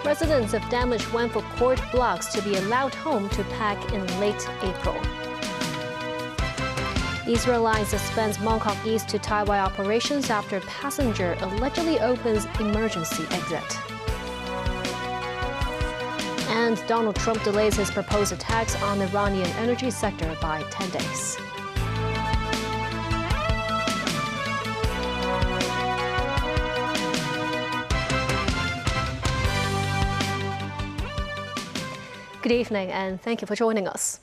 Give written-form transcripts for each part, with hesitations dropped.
Residents of damaged Wanford Court blocks to be allowed home to pack in late April. Israel Line suspends Mongkok East to Taiwan operations after passenger allegedly opens emergency exit. And Donald Trump delays his proposed attacks on the Iranian energy sector by 10 days. Good evening and thank you for joining us.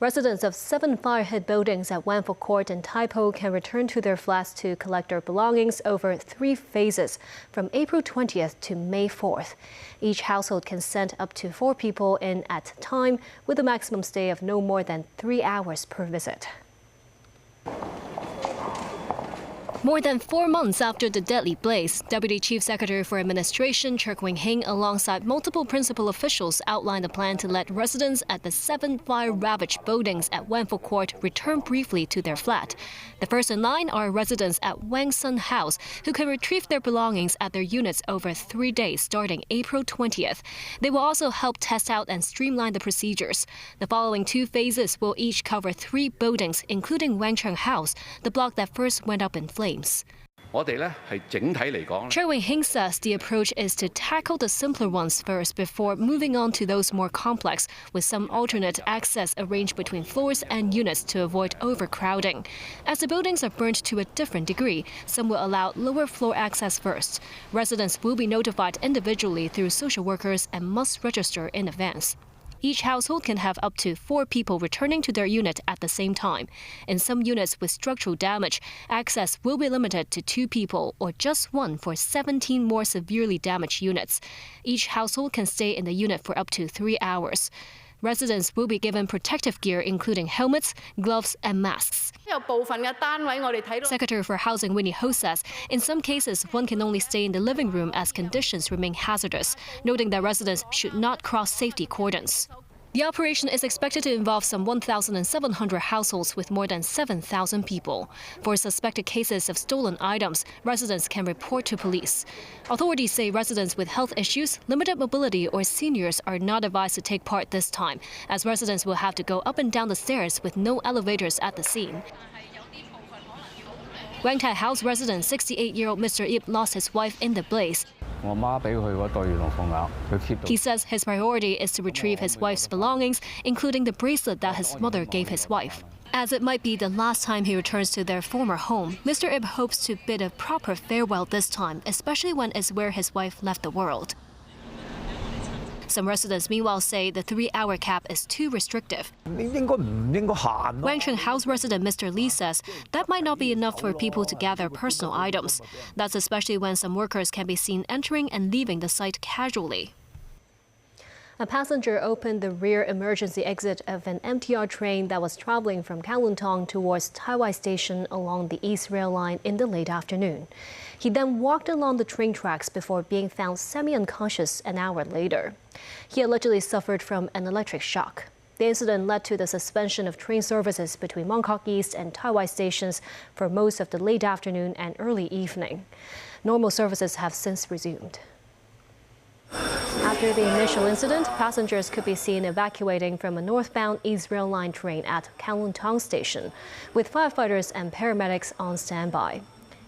Residents of 7 fire-hit buildings at Wanford Court and Tai Po can return to their flats to collect their belongings over 3 phases from April 20th to May 4th. Each household can send up to 4 people in at a time with a maximum stay of no more than 3 hours per visit. More than 4 months after the deadly blaze, Deputy Chief Secretary for Administration Chek Wing-hing alongside multiple principal officials outlined a plan to let residents at the 7 fire-ravaged buildings at Wanford Court return briefly to their flat. The first in line are residents at Wang Sun House, who can retrieve their belongings at their units over 3 days starting April 20th. They will also help test out and streamline the procedures. The following 2 phases will each cover 3 buildings, including Wang Cheng House, the block that first went up in flames. Chek Wing-hing says the approach is to tackle the simpler ones first before moving on to those more complex, with some alternate access arranged between floors and units to avoid overcrowding. As the buildings are burnt to a different degree, some will allow lower floor access first. Residents will be notified individually through social workers and must register in advance. Each household can have up to 4 people returning to their unit at the same time. In some units with structural damage, access will be limited to 2 people or just 1 for 17 more severely damaged units. Each household can stay in the unit for up to 3 hours. Residents will be given protective gear including helmets, gloves and masks. Secretary for Housing Winnie Ho says, in some cases one can only stay in the living room as conditions remain hazardous, noting that residents should not cross safety cordons. The operation is expected to involve some 1,700 households with more than 7,000 people. For suspected cases of stolen items, residents can report to police. Authorities say residents with health issues, limited mobility or seniors are not advised to take part this time, as residents will have to go up and down the stairs with no elevators at the scene. Wang Tai House resident 68-year-old Mr. Ip lost his wife in the blaze. He says his priority is to retrieve his wife's belongings, including the bracelet that his mother gave his wife. As it might be the last time he returns to their former home, Mr. Ip hopes to bid a proper farewell this time, especially when it's where his wife left the world. Some residents meanwhile say the 3-hour cap is too restrictive. Wang Cheng House resident Mr. Lee says that might not be enough for people to gather personal items. That's especially when some workers can be seen entering and leaving the site casually. A passenger opened the rear emergency exit of an MTR train that was traveling from Kowloon Tong towards Tai Wai Station along the East Rail Line in the late afternoon. He then walked along the train tracks before being found semi-unconscious an hour later. He allegedly suffered from an electric shock. The incident led to the suspension of train services between Mongkok East and Tai Wai stations for most of the late afternoon and early evening. Normal services have since resumed. After the initial incident, passengers could be seen evacuating from a northbound East Rail Line train at Kowloon Tong Station, with firefighters and paramedics on standby.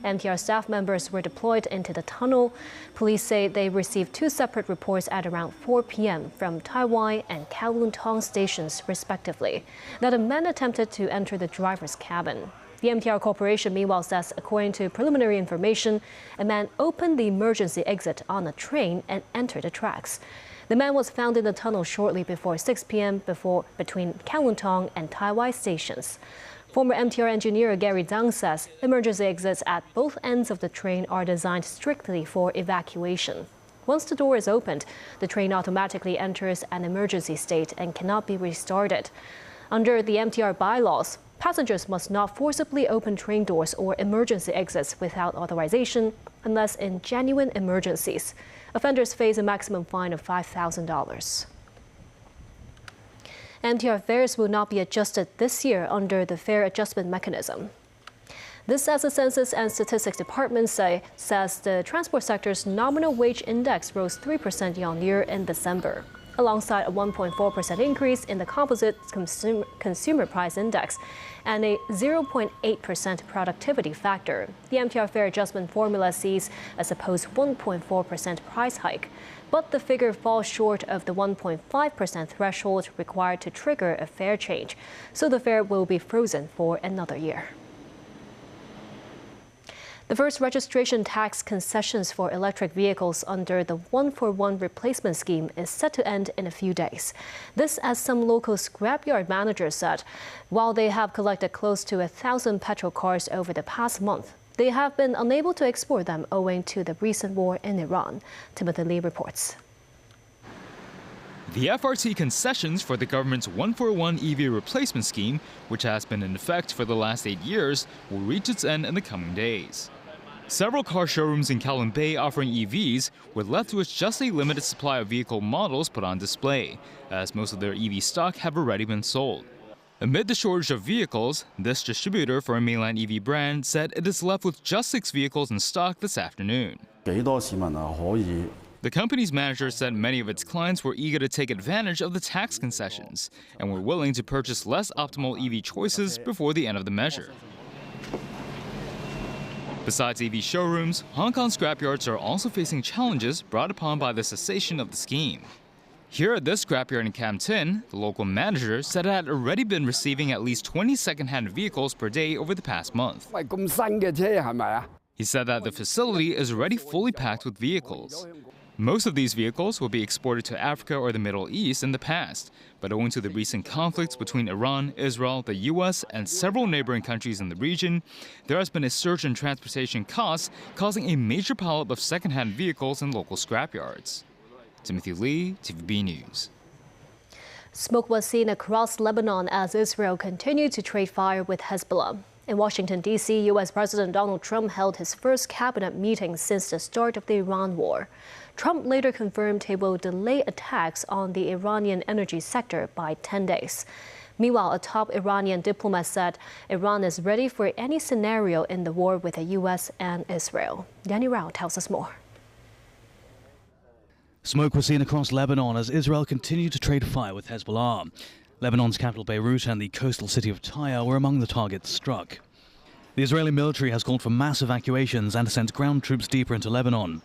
MTR staff members were deployed into the tunnel. Police say they received 2 separate reports at around 4 p.m. from Tai Wai and Kowloon Tong stations, respectively, that a man attempted to enter the driver's cabin. The MTR Corporation meanwhile says, according to preliminary information, a man opened the emergency exit on a train and entered the tracks. The man was found in the tunnel shortly before 6 p.m. between Kowloon Tong and Tai Wai stations. Former MTR engineer Gary Zhang says emergency exits at both ends of the train are designed strictly for evacuation. Once the door is opened, the train automatically enters an emergency state and cannot be restarted. Under the MTR bylaws, passengers must not forcibly open train doors or emergency exits without authorization unless in genuine emergencies. Offenders face a maximum fine of $5,000. MTR fares will not be adjusted this year under the fare adjustment mechanism. This, as the Census and Statistics Department says the transport sector's nominal wage index rose 3% year-on-year in December, alongside a 1.4% increase in the composite consumer price index and a 0.8% productivity factor. The MTR fare adjustment formula sees a supposed 1.4% price hike, but the figure falls short of the 1.5% threshold required to trigger a fare change, so the fare will be frozen for another year. The first registration tax concessions for electric vehicles under the 1-for-1 replacement scheme is set to end in a few days. This, as some local scrapyard managers said, while they have collected close to 1,000 petrol cars over the past month, they have been unable to export them owing to the recent war in Iran. Timothy Lee reports. The FRT concessions for the government's 1-for-1 EV replacement scheme, which has been in effect for the last 8 years, will reach its end in the coming days. Several car showrooms in Kowloon Bay offering EVs were left with just a limited supply of vehicle models put on display, as most of their EV stock have already been sold. Amid the shortage of vehicles, this distributor for a mainland EV brand said it is left with just 6 vehicles in stock this afternoon. The company's manager said many of its clients were eager to take advantage of the tax concessions and were willing to purchase less optimal EV choices before the end of the measure. Besides EV showrooms, Hong Kong scrapyards are also facing challenges brought upon by the cessation of the scheme. Here at this scrapyard in Cam Tin, the local manager said it had already been receiving at least 20 second-hand vehicles per day over the past month. He said that the facility is already fully packed with vehicles. Most of these vehicles will be exported to Africa or the Middle East in the past, but owing to the recent conflicts between Iran, Israel, the US, and several neighboring countries in the region, there has been a surge in transportation costs, causing a major pileup of second-hand vehicles in local scrapyards. Timothy Lee, TVB News. Smoke was seen across Lebanon as Israel continued to trade fire with Hezbollah. In Washington, D.C., U.S. President Donald Trump held his first cabinet meeting since the start of the Iran war. Trump later confirmed he will delay attacks on the Iranian energy sector by 10 days. Meanwhile, a top Iranian diplomat said Iran is ready for any scenario in the war with the U.S. and Israel. Danny Rao tells us more. Smoke was seen across Lebanon as Israel continued to trade fire with Hezbollah. Lebanon's capital Beirut and the coastal city of Tyre were among the targets struck. The Israeli military has called for mass evacuations and sent ground troops deeper into Lebanon.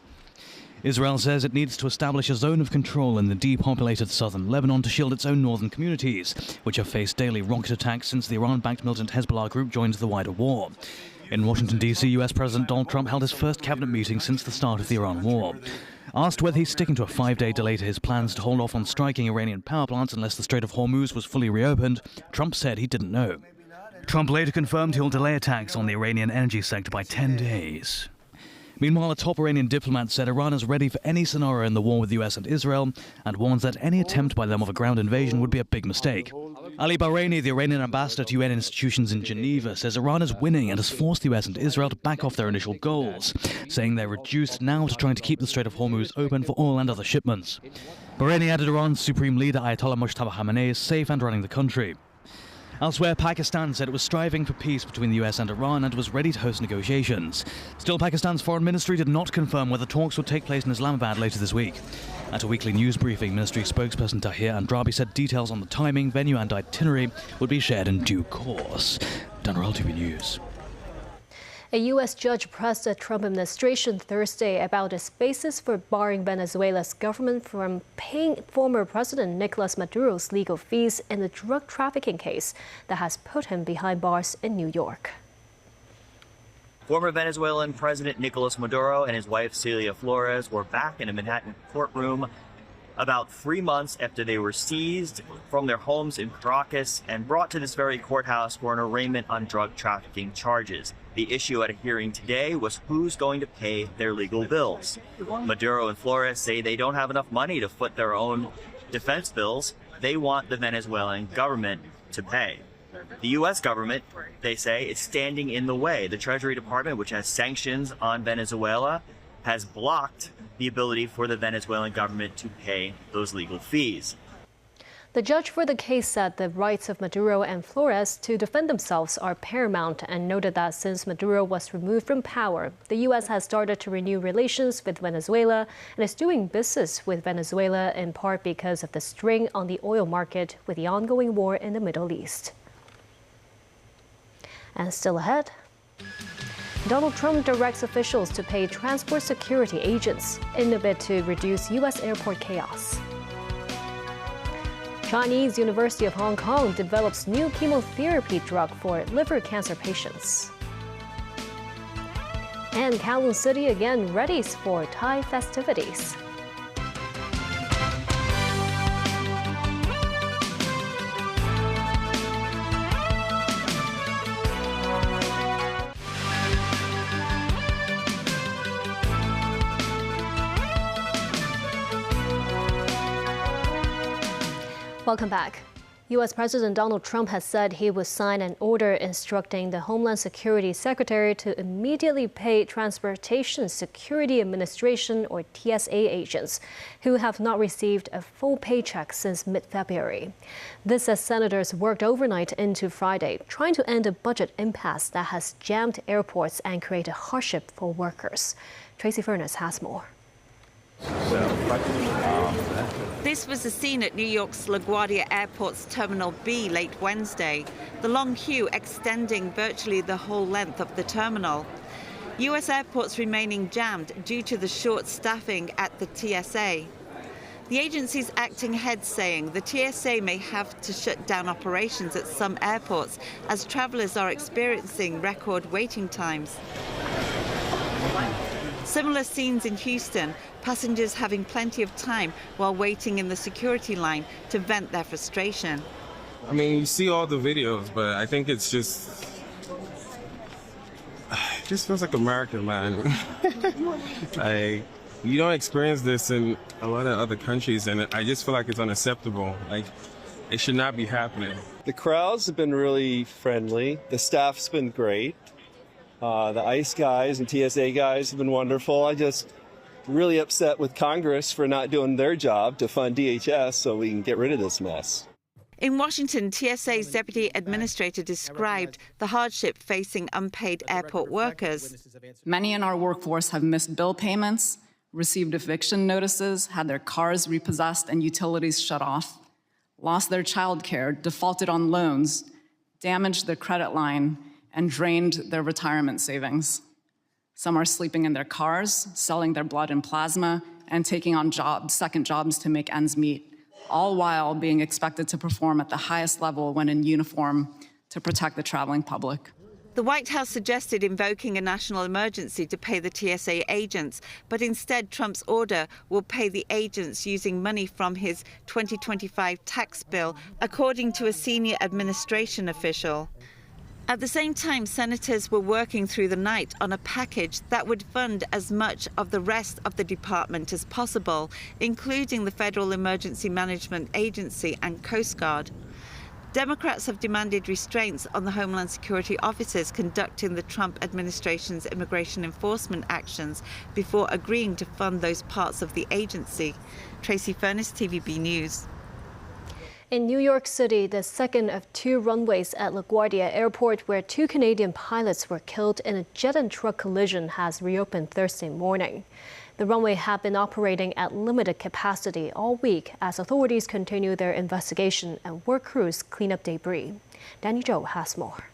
Israel says it needs to establish a zone of control in the depopulated southern Lebanon to shield its own northern communities, which have faced daily rocket attacks since the Iran-backed militant Hezbollah group joined the wider war. In Washington, D.C., U.S. President Donald Trump held his first cabinet meeting since the start of the Iran war. Asked whether he's sticking to a 5-day delay to his plans to hold off on striking Iranian power plants unless the Strait of Hormuz was fully reopened, Trump said he didn't know. Trump later confirmed he'll delay attacks on the Iranian energy sector by 10 days. Meanwhile, a top Iranian diplomat said Iran is ready for any scenario in the war with the US and Israel and warns that any attempt by them of a ground invasion would be a big mistake. Ali Bahraini, the Iranian ambassador to UN institutions in Geneva, says Iran is winning and has forced the US and Israel to back off their initial goals, saying they're reduced now to trying to keep the Strait of Hormuz open for oil and other shipments. Bahraini added Iran's supreme leader Ayatollah Mujtaba Khamenei is safe and running the country. Elsewhere, Pakistan said it was striving for peace between the US and Iran and was ready to host negotiations. Still, Pakistan's foreign ministry did not confirm whether talks would take place in Islamabad later this week. At a weekly news briefing, ministry spokesperson Tahir Andrabi said details on the timing, venue and itinerary would be shared in due course. Daniel TV News. A U.S. judge pressed the Trump administration Thursday about its basis for barring Venezuela's government from paying former President Nicolas Maduro's legal fees in the drug trafficking case that has put him behind bars in New York. Former Venezuelan President Nicolas Maduro and his wife Celia Flores were back in a Manhattan courtroom about 3 months after they were seized from their homes in Caracas and brought to this very courthouse for an arraignment on drug trafficking charges. The issue at a hearing today was who's going to pay their legal bills. Maduro and Flores say they don't have enough money to foot their own defense bills. They want the Venezuelan government to pay. The U.S. government, they say, is standing in the way. The Treasury Department, which has sanctions on Venezuela, has blocked the ability for the Venezuelan government to pay those legal fees. The judge for the case said the rights of Maduro and Flores to defend themselves are paramount and noted that since Maduro was removed from power, the U.S. has started to renew relations with Venezuela and is doing business with Venezuela in part because of the strain on the oil market with the ongoing war in the Middle East. And still ahead, Donald Trump directs officials to pay transport security agents in a bid to reduce U.S. airport chaos. Chinese University of Hong Kong develops new chemotherapy drug for liver cancer patients. And Kowloon City again readies for Thai festivities. Welcome back. U.S. President Donald Trump has said he would sign an order instructing the Homeland Security Secretary to immediately pay Transportation Security Administration or TSA agents who have not received a full paycheck since mid-February. This as senators worked overnight into Friday, trying to end a budget impasse that has jammed airports and created hardship for workers. Tracy Furness has more. This was the scene at New York's LaGuardia Airport's Terminal B late Wednesday, the long queue extending virtually the whole length of the terminal. U.S. airports remaining jammed due to the short staffing at the TSA. The agency's acting head saying the TSA may have to shut down operations at some airports as travelers are experiencing record waiting times. Similar scenes in Houston, passengers having plenty of time while waiting in the security line to vent their frustration. I mean, you see all the videos, but I think it just feels like America, man. You don't experience this in a lot of other countries, and I just feel like it's unacceptable. Like, it should not be happening. The crowds have been really friendly. The staff's been great. The ICE guys and TSA guys have been wonderful. I just really upset with Congress for not doing their job to fund DHS so we can get rid of this mess. In Washington, TSA's deputy administrator described the hardship facing unpaid airport workers. Many in our workforce have missed bill payments, received eviction notices, had their cars repossessed and utilities shut off, lost their child care, defaulted on loans, damaged their credit line, and drained their retirement savings. Some are sleeping in their cars, selling their blood and plasma, and taking on second jobs to make ends meet, all while being expected to perform at the highest level when in uniform to protect the traveling public. The White House suggested invoking a national emergency to pay the TSA agents, but instead Trump's order will pay the agents using money from his 2025 tax bill, according to a senior administration official. At the same time, senators were working through the night on a package that would fund as much of the rest of the department as possible, including the Federal Emergency Management Agency and Coast Guard. Democrats have demanded restraints on the Homeland Security officers conducting the Trump administration's immigration enforcement actions before agreeing to fund those parts of the agency. Tracy Furness, TVB News. In New York City, the second of two runways at LaGuardia Airport where two Canadian pilots were killed in a jet and truck collision has reopened Thursday morning. The runway had been operating at limited capacity all week as authorities continue their investigation and work crews clean up debris. Danny Zhou has more.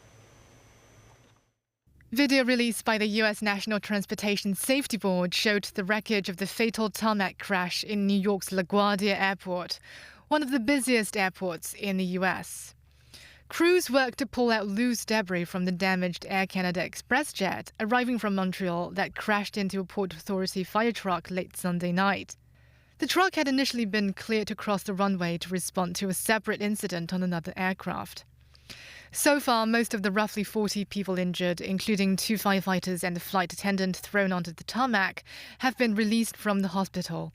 Video released by the U.S. National Transportation Safety Board showed the wreckage of the fatal tarmac crash in New York's LaGuardia Airport, one of the busiest airports in the U.S. Crews worked to pull out loose debris from the damaged Air Canada Express jet arriving from Montreal that crashed into a Port Authority fire truck late Sunday night. The truck had initially been cleared to cross the runway to respond to a separate incident on another aircraft. So far, most of the roughly 40 people injured, including 2 firefighters and a flight attendant thrown onto the tarmac, have been released from the hospital.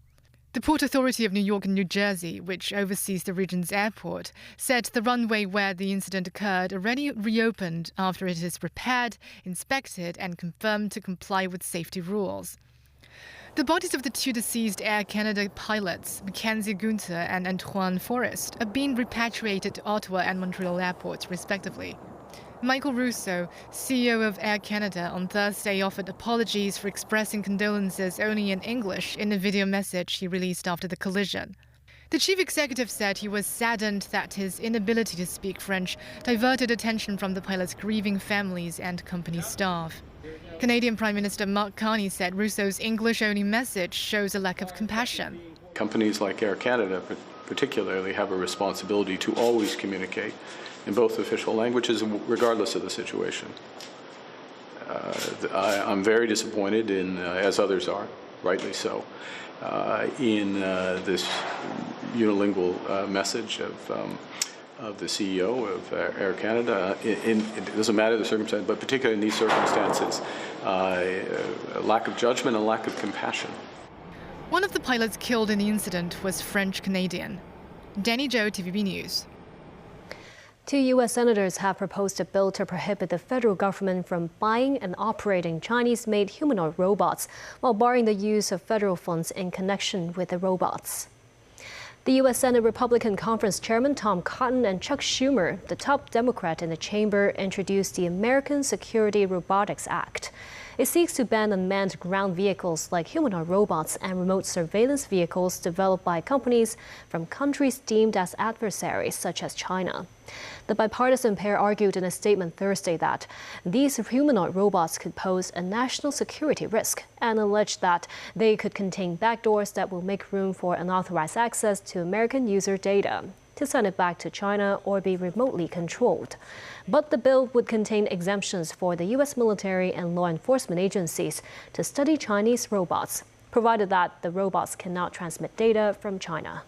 The Port Authority of New York and New Jersey, which oversees the region's airport, said the runway where the incident occurred already reopened after it is repaired, inspected and confirmed to comply with safety rules. The bodies of the two deceased Air Canada pilots, Mackenzie Gunther and Antoine Forrest, are being repatriated to Ottawa and Montreal airports, respectively. Michael Russo, CEO of Air Canada, on Thursday offered apologies for expressing condolences only in English in a video message he released after the collision. The chief executive said he was saddened that his inability to speak French diverted attention from the pilots' grieving families and company staff. Canadian Prime Minister Mark Carney said Russo's English-only message shows a lack of compassion. Companies like Air Canada particularly have a responsibility to always communicate in both official languages, regardless of the situation. I'm very disappointed in, as others are, rightly so, in this unilingual message of the CEO of Air Canada. It doesn't matter the circumstance, but particularly in these circumstances, a lack of judgment and lack of compassion. One of the pilots killed in the incident was French-Canadian. Danny Zhou, TVB News. 2 U.S. senators have proposed a bill to prohibit the federal government from buying and operating Chinese-made humanoid robots while barring the use of federal funds in connection with the robots. The U.S. Senate Republican Conference Chairman Tom Cotton and Chuck Schumer, the top Democrat in the chamber, introduced the American Security Robotics Act. It seeks to ban unmanned ground vehicles like humanoid robots and remote surveillance vehicles developed by companies from countries deemed as adversaries, such as China. The bipartisan pair argued in a statement Thursday that these humanoid robots could pose a national security risk and alleged that they could contain backdoors that will make room for unauthorized access to American user data to send it back to China or be remotely controlled. But the bill would contain exemptions for the U.S. military and law enforcement agencies to study Chinese robots, provided that the robots cannot transmit data from China.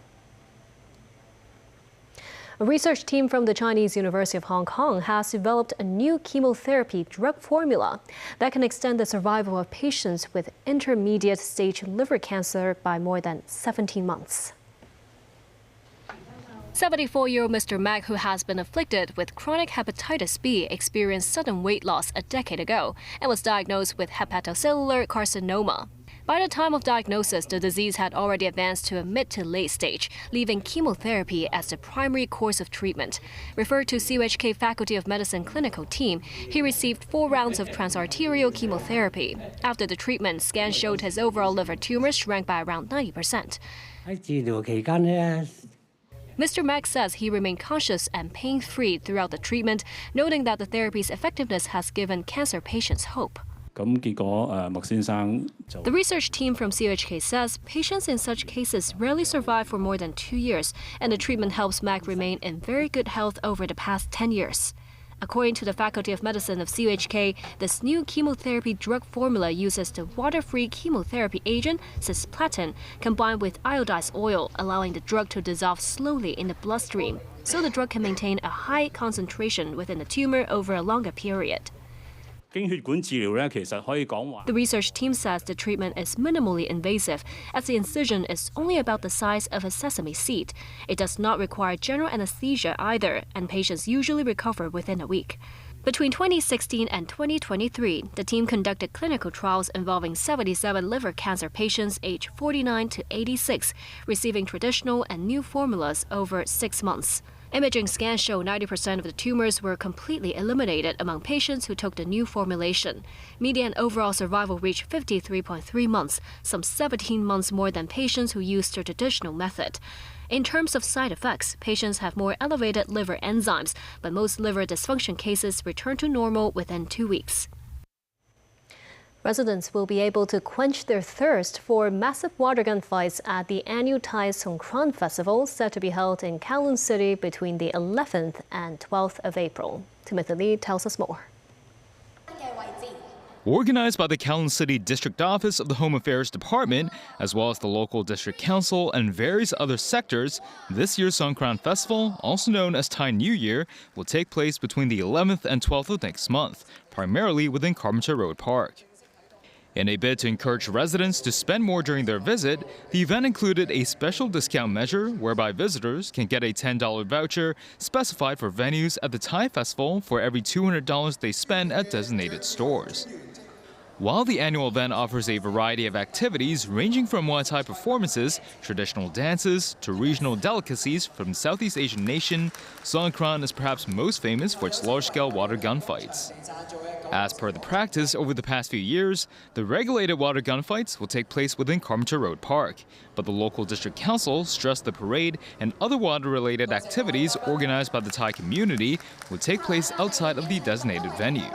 A research team from the Chinese University of Hong Kong has developed a new chemotherapy drug formula that can extend the survival of patients with intermediate stage liver cancer by more than 17 months. 74-year-old Mr. Mac, who has been afflicted with chronic hepatitis B, experienced sudden weight loss a decade ago and was diagnosed with hepatocellular carcinoma. By the time of diagnosis, the disease had already advanced to a mid to late stage, leaving chemotherapy as the primary course of treatment. Referred to CUHK Faculty of Medicine clinical team, he received 4 rounds of transarterial chemotherapy. After the treatment, scans showed his overall liver tumors shrank by around 90%. Mr. Mac says he remained conscious and pain-free throughout the treatment, noting that the therapy's effectiveness has given cancer patients hope. The research team from CUHK says patients in such cases rarely survive for more than 2 years, and the treatment helps Mac remain in very good health over the past 10 years. According to the Faculty of Medicine of CUHK, this new chemotherapy drug formula uses the water-free chemotherapy agent cisplatin combined with iodized oil, allowing the drug to dissolve slowly in the bloodstream, so the drug can maintain a high concentration within the tumor over a longer period. The research team says the treatment is minimally invasive, as the incision is only about the size of a sesame seed. It does not require general anesthesia either, and patients usually recover within a week. Between 2016 and 2023, the team conducted clinical trials involving 77 liver cancer patients aged 49 to 86, receiving traditional and new formulas over 6 months. Imaging scans show 90% of the tumors were completely eliminated among patients who took the new formulation. Median overall survival reached 53.3 months, some 17 months more than patients who used the traditional method. In terms of side effects, patients have more elevated liver enzymes, but most liver dysfunction cases return to normal within 2 weeks. Residents will be able to quench their thirst for massive water gun fights at the annual Thai Songkran festival set to be held in Kowloon City between the 11th and 12th of April. Timothy Lee tells us more. Organized by the Kowloon City District Office of the Home Affairs Department, as well as the local district council and various other sectors, this year's Songkran Festival, also known as Thai New Year, will take place between the 11th and 12th of next month, primarily within Carpenter Road Park. In a bid to encourage residents to spend more during their visit, the event included a special discount measure whereby visitors can get a $10 voucher specified for venues at the Thai Festival for every $200 they spend at designated stores. While the annual event offers a variety of activities ranging from Muay Thai performances, traditional dances, to regional delicacies from Southeast Asian nation, Songkran is perhaps most famous for its large-scale water gun fights. As per the practice over the past few years, the regulated water gun fights will take place within Carpenter Road Park, but the local district council stressed the parade and other water-related activities organized by the Thai community will take place outside of the designated venue.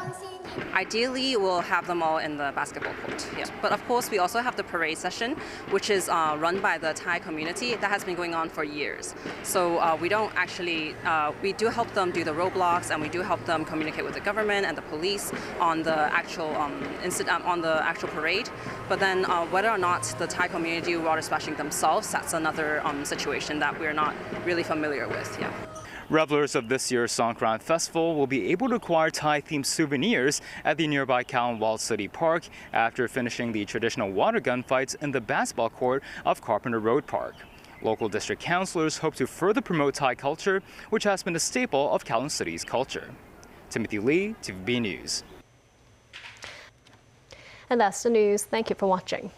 Ideally, we'll have them all in the basketball court. Yeah. But of course, we also have the parade session, which is run by the Thai community that has been going on for years. So we don't actually, we do help them do the roadblocks, and we do help them communicate with the government and the police on the actual incident, on the actual parade. But then whether or not the Thai community water splashing themselves, that's another situation that we're not really familiar with. Yeah. Revelers of this year's Songkran Festival will be able to acquire Thai-themed souvenirs at the nearby Callan City Park after finishing the traditional water gun fights in the basketball court of Carpenter Road Park. Local district councillors hope to further promote Thai culture, which has been a staple of Callan City's culture. Timothy Lee, TVB News. And that's the news. Thank you for watching.